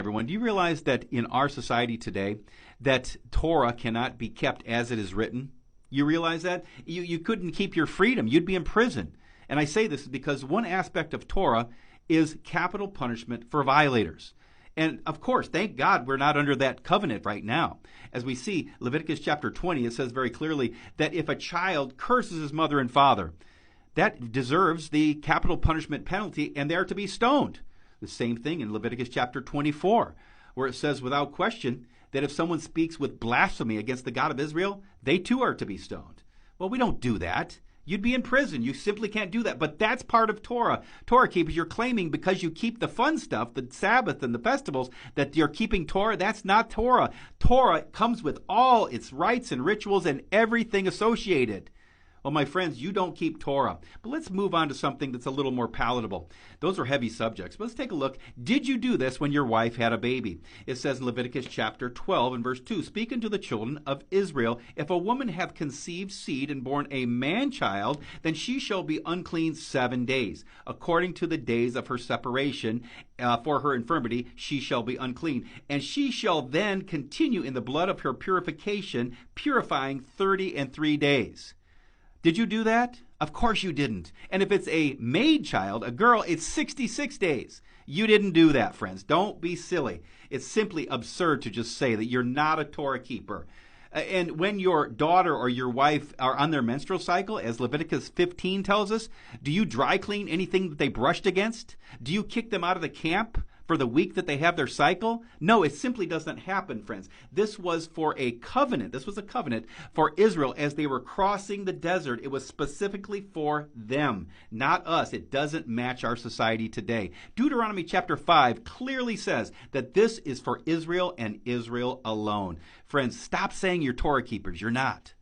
Everyone, do you realize that in our society today that Torah cannot be kept as it is written? You realize that? You couldn't keep your freedom. You'd be in prison. And I say this because one aspect of Torah is capital punishment for violators. And of course, thank God we're not under that covenant right now. As we see Leviticus chapter 20, it says very clearly that if a child curses his mother and father, that deserves the capital punishment penalty and they are to be stoned. The same thing in Leviticus chapter 24, where it says without question that if someone speaks with blasphemy against the God of Israel, they too are to be stoned. Well, we don't do that. You'd be in prison. You simply can't do that. But that's part of Torah. Torah keepers, you're claiming because you keep the fun stuff, the Sabbath and the festivals, that you're keeping Torah. That's not Torah. Torah comes with all its rites and rituals and everything associated. Well, my friends, you don't keep Torah. But let's move on to something that's a little more palatable. Those are heavy subjects. But let's take a look. Did you do this when your wife had a baby? It says in Leviticus chapter 12 and verse 2, Speak unto the children of Israel, if a woman have conceived seed and born a man-child, then she shall be unclean 7 days. According to the days of her separation, for her infirmity, she shall be unclean. And she shall then continue in the blood of her purification, purifying 33 days. Did you do that? Of course you didn't. And if it's a maid child, a girl, it's 66 days. You didn't do that, friends. Don't be silly. It's simply absurd to just say that you're not a Torah keeper. And when your daughter or your wife are on their menstrual cycle, as Leviticus 15 tells us, do you dry clean anything that they brushed against? Do you kick them out of the camp for the week that they have their cycle? No, it simply doesn't happen, friends. This was for a covenant. This was a covenant for Israel as they were crossing the desert. It was specifically for them, not us. It doesn't match our society today. Deuteronomy chapter 5 clearly says that this is for Israel and Israel alone. Friends, stop saying you're Torah keepers. You're not.